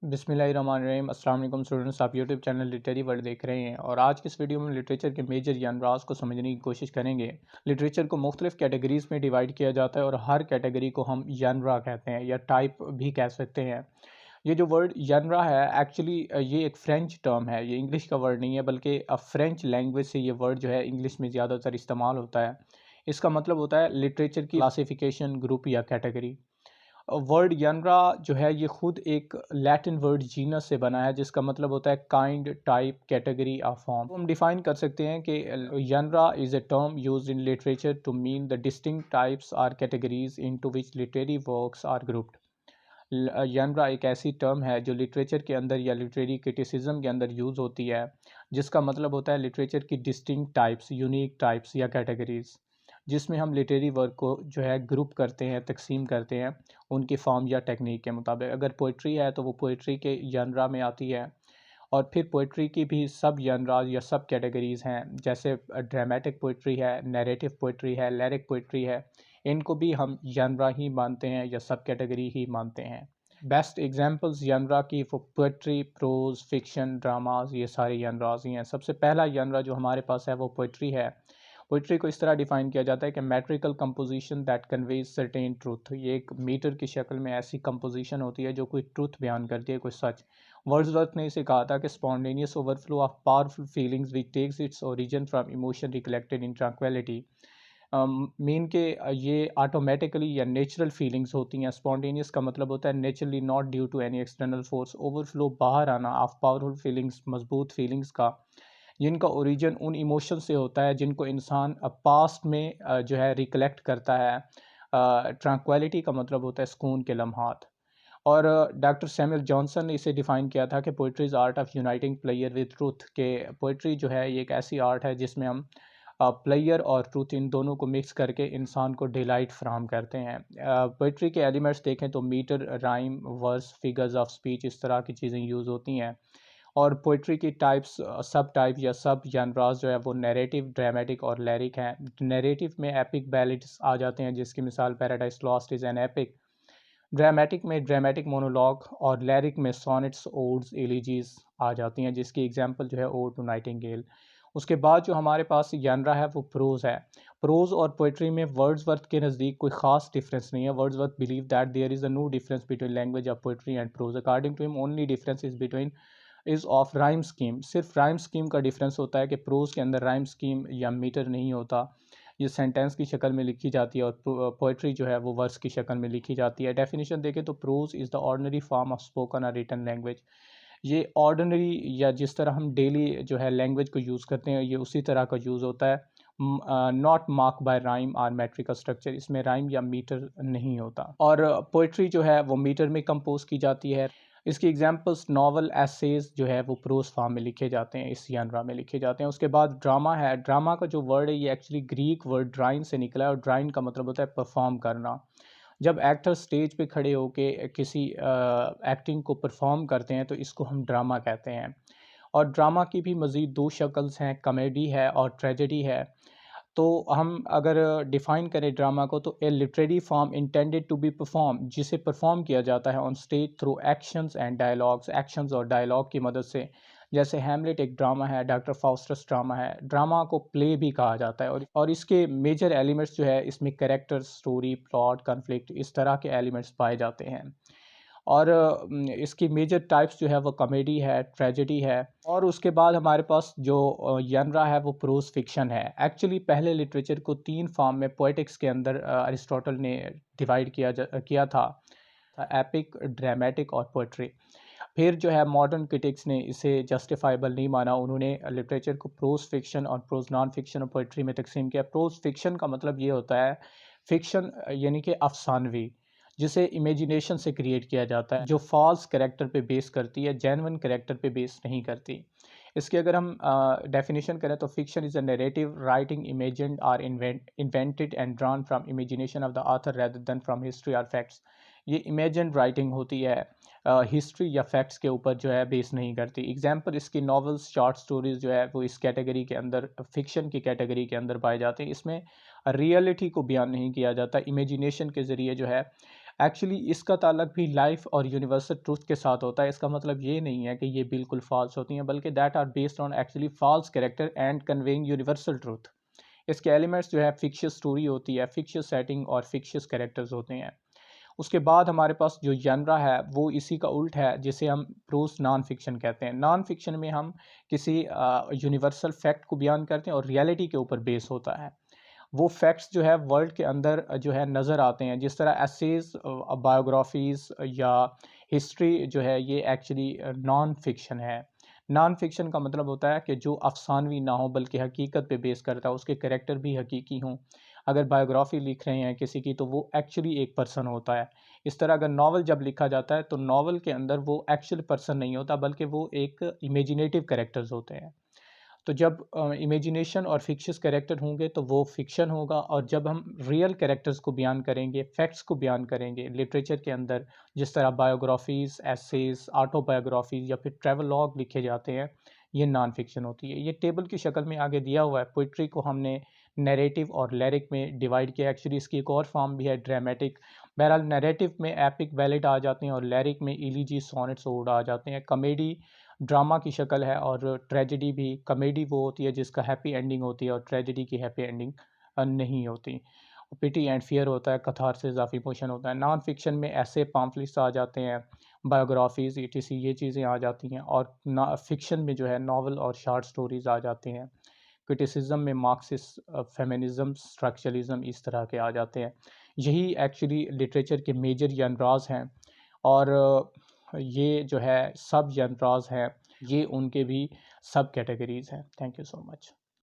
बिस्मिल्लाहिर्रहमानिर्रहीम। अस्सलाम वालेकुम स्टूडेंट्स, आप यूट्यूब चैनल लिटरेरी वर्ल्ड देख रहे हैं और आज की इस वीडियो में लिटरेचर के मेजर जनरास को समझने की कोशिश करेंगे। लिटरेचर को मुख्तलिफ कैटेगरीज़ में डिवाइड किया जाता है और हर कैटेगरी को हम जनरा कहते हैं या टाइप भी कह सकते हैं। ये जो वर्ड जनरा है एक्चुअली ये एक फ़्रेंच टर्म है, ये इंग्लिश का वर्ड नहीं है बल्कि फ़्रेंच लैंग्वेज से ये वर्ड जो है इंग्लिश में ज़्यादातर इस्तेमाल होता है। इसका मतलब होता है लिटरेचर की क्लासिफिकेशन, ग्रुप या कैटेगरी। वर्ड जनरा जो है ये खुद एक लैटिन वर्ड जीनस से बना है जिसका मतलब होता है काइंड, टाइप, कैटेगरी या फॉर्म। तो हम डिफाइन कर सकते हैं कि genre is a term used in literature to mean the distinct types or categories into which literary works are grouped. Genre एक ऐसी टर्म है जो लिटरेचर के अंदर या लिटरेरी क्रिटिसिज्म के अंदर यूज़ होती है, जिसका मतलब होता है लिटरेचर की डिस्टिंक्ट टाइप्स, यूनिक टाइप्स या कैटेगरीज, जिसमें हम लिटरेरी वर्क को जो है ग्रुप करते हैं, तकसीम करते हैं उनकी फॉर्म या टेक्निक के मुताबिक। अगर पोइट्री है तो वो पोइट्री के जनरा में आती है। और फिर पोइट्री की भी सब जनराज या सब कैटेगरीज़ हैं, जैसे ड्रामेटिक पोइट्री है, नैरेटिव पोइट्री है, लिरिक पोइट्री है। इनको भी हम जनरा ही मानते हैं या सब कैटेगरी ही मानते हैं। बेस्ट एग्जांपल्स जनरा की पोइट्री, प्रोज, फिक्शन, ड्रामास, ये सारे जनराज ही हैं। सबसे पहला जनरा जो हमारे पास है वो पोइट्री है। पोइट्री को इस तरह डिफाइन किया जाता है कि मैट्रिकल composition that conveys certain truth. ये एक मीटर की शक्ल में ऐसी कंपोजिशन होती है जो कोई ट्रूथ बयान करती है, कोई सच। वर्ड्सवर्थ ने इसे कहा था कि spontaneous overflow of powerful feelings which takes its origin from emotion recollected in tranquillity. Mean के ये ऑटोमेटिकली या नेचुरल फीलिंग्स होती हैं। स्पॉन्टेनियस का मतलब होता है naturally, not due to any external force. Overflow, बाहर आना ऑफ पावरफुल फीलिंग्स, मजबूत फीलिंग्स का, जिनका ओरिजिन उन इमोशन से होता है जिनको इंसान पास्ट में जो है रिकलेक्ट करता है। ट्रैंक्विलिटी का मतलब होता है सुकून के लम्हात। और डॉक्टर सैमुअल जॉनसन ने इसे डिफ़ाइन किया था कि poetry is art of uniting player with truth. के पोइट्री जो है ये एक ऐसी आर्ट है जिसमें हम प्लेयर और ट्रूथ इन दोनों को मिक्स करके इंसान को डिलाइट फ्राहम करते हैं। पोइट्री के एलिमेंट्स देखें तो metre, rhyme, verse, figures of speech, इस तरह की चीज़ें यूज़ होती हैं। और पोइट्री की टाइप्स, सब टाइप या सब जनरास जो है वो नैरेटिव, ड्रामेटिक और लिरिक हैं। नैरेटिव में एपिक बैलेड्स आ जाते हैं जिसकी मिसाल paradise lost is an epic. Dramatic में ड्रामेटिक मोनोलॉग और लिरिक में सॉनेट्स, ओड्स, एलिजीज आ जाती हैं जिसकी एग्जांपल जो है ओड टू नाइटिंगेल। उसके बाद जो हमारे पास जनरा है वो प्रोज है। प्रोज और पोइट्री में वर्ड्सवर्थ के नज़दीक कोई ख़ास डिफरेंस नहीं है। Wordsworth believe that there is a no difference between language of poetry and prose. According to him only difference is between is of rhyme scheme. सिर्फ राइम स्कीम का डिफरेंस होता है कि प्रोज के अंदर राइम स्कीम या metre नहीं होता, ये सेंटेंस की शक्ल में लिखी जाती है। और पोइट्री जो है वो वर्स की शक्ल में लिखी जाती है। डेफिनेशन देखें तो prose is the ordinary form of spoken और रिटन लैंग्वेज। ये ऑर्डनरी या जिस तरह हम डेली जो है लैंग्वेज को यूज़ करते हैं ये उसी तरह का यूज़ होता है। नॉट मार्क बाय राइम और मेट्रिकल स्ट्रक्चर, इसमें राइम या मीटर नहीं होता। और पोइट्री जो है वो मीटर में कंपोज की जाती है। इसकी एग्जांपल्स नॉवल, एसेज जो है वो प्रोज फॉर्म में लिखे जाते हैं, इस जनरा में लिखे जाते हैं। उसके बाद ड्रामा है। ड्रामा का जो वर्ड है ये एक्चुअली ग्रीक वर्ड ड्राइन से निकला है और ड्राइन का मतलब होता है परफॉर्म करना। जब एक्टर स्टेज पे खड़े होके किसी एक्टिंग को परफॉर्म करते हैं तो इसको हम ड्रामा कहते हैं। और ड्रामा की भी मज़ीद दो शक्ल्स हैं, कॉमेडी है और ट्रेजेडी है। तो हम अगर डिफ़ाइन करें ड्रामा को तो a literary form intended to be perform, जिसे परफॉर्म किया जाता है on stage through actions and dialogues, actions और डायलॉग की मदद से। जैसे हैमलेट एक ड्रामा है, डॉक्टर फाउस्टस ड्रामा है। ड्रामा को प्ले भी कहा जाता है और इसके मेजर एलिमेंट्स जो है इसमें कैरेक्टर, स्टोरी, प्लॉट, कॉन्फ्लिक्ट, इस तरह के एलिमेंट्स पाए जाते हैं। और इसकी मेजर टाइप्स जो है वो कॉमेडी है, ट्रेजेडी है। और उसके बाद हमारे पास जो जनरा है वो प्रोज फिक्शन है। एक्चुअली पहले लिटरेचर को तीन फॉर्म में पोएटिक्स के अंदर अरिस्टोटल ने डिवाइड किया था, एपिक, ड्रामेटिक और पोएट्री। फिर जो है मॉडर्न क्रिटिक्स ने इसे जस्टिफाइबल नहीं माना। उन्होंने लिटरेचर को प्रोज फिक्शन और प्रोज नॉन फिक्शन और पोएट्री में तकसीम किया। प्रोज फिक्शन का मतलब ये होता है फिक्शन यानी कि अफसानवी, जिसे इमेजिनेशन से क्रिएट किया जाता है, जो फॉल्स कैरेक्टर पे बेस करती है, जेन्युइन कैरेक्टर पे बेस नहीं करती। इसकी अगर हम डेफिनेशन करें तो fiction is a narrative writing imagined और invented and drawn from imagination of the author rather than from history और फैक्ट्स। ये इमेजिन्ड राइटिंग होती है, हिस्ट्री या फैक्ट्स के ऊपर जो है बेस नहीं करती। एग्जाम्पल इसकी नॉवेल्स, शॉर्ट स्टोरीज जो है वो इस कैटेगरी के अंदर, फिक्शन की कैटेगरी के अंदर पाए जाते हैं। इसमें रियलिटी को बयान नहीं किया जाता, इमेजिनेशन के ज़रिए जो है एक्चुअली इसका ताल्लुक भी लाइफ और यूनिवर्सल ट्रूथ के साथ होता है। इसका मतलब ये नहीं है कि ये बिल्कुल फॉल्स होती हैं, बल्कि that are based on actually false character and conveying universal truth. इसके एलिमेंट्स जो है फिक्शियस स्टोरी होती है, फिक्शियस सेटिंग और फिक्शियस कैरेक्टर्स होते हैं। उसके बाद हमारे पास जो जनरा है वो इसी का उल्ट है, जिसे हम प्रोस नॉन फिक्शन कहते हैं। नॉन फिक्शन में हम किसी यूनिवर्सल फैक्ट को बयान करते हैं और रियलिटी के ऊपर बेस होता है। वो फैक्ट्स जो है वर्ल्ड के अंदर जो है नज़र आते हैं, जिस तरह एसेज, बायोग्राफीज़ या हिस्ट्री जो है ये एक्चुअली नॉन फिक्शन है। नॉन फिक्शन का मतलब होता है कि जो अफसानवी ना हो बल्कि हकीकत पे बेस करता है, उसके कैरेक्टर भी हकीकी हों। अगर बायोग्राफी लिख रहे हैं किसी की तो वो एक्चुअली एक पर्सन होता है। इस तरह अगर नावल जब लिखा जाता है तो नावल के अंदर वो एक्चुअल पर्सन नहीं होता, बल्कि वो एक इमेजिनेटिव कैरेक्टर्स होते हैं। तो जब इमेजिनेशन और फिक्शियस कैरेक्टर होंगे तो वो फिक्शन होगा, और जब हम रियल कैरेक्टर्स को बयान करेंगे, फैक्ट्स को बयान करेंगे लिटरेचर के अंदर, जिस तरह बायोग्राफीज़, एसेज, ऑटोबायोग्राफीज़ या फिर ट्रैवल लॉग लिखे जाते हैं, ये नॉन फिक्शन होती है। ये टेबल की शक्ल में आगे दिया हुआ है। पोइट्री को हमने नैरेटिव और लिरिक में डिवाइड किया। एक्चुअली इसकी एक और फॉर्म भी है, ड्रामेटिक। बहरहाल नैरेटिव में एपिक, बैलेट आ जाते हैं और लिरिक में इलीजी, सोनेट्स, ओड आ जाते हैं। कॉमेडी ड्रामा की शक्ल है, और ट्रेजेडी भी। कॉमेडी वो होती है जिसका हैप्पी एंडिंग होती है, और ट्रेजेडी की हैप्पी एंडिंग नहीं होती। पिटी एंड फियर होता है, कथारसिस ऑफ इमोशन होता है। नॉन फिक्शन में ऐसे पम्फलेट्स आ जाते हैं, बायोग्राफीज़, ईटीसी, ये चीज़ें आ जाती हैं। और ना फिक्शन में जो है नावल और शॉर्ट स्टोरीज़ आ जाते हैं। क्रिटिसिज्म में मार्क्सिस्ट, फेमिनिज्म, स्ट्रक्चरलिज्म, इस तरह के आ जाते हैं। यही एक्चुअली लिटरेचर के मेजर जनराज हैं। और ये जो है सब जनराज हैं, ये उनके भी सब कैटेगरीज़ हैं। Thank you so much.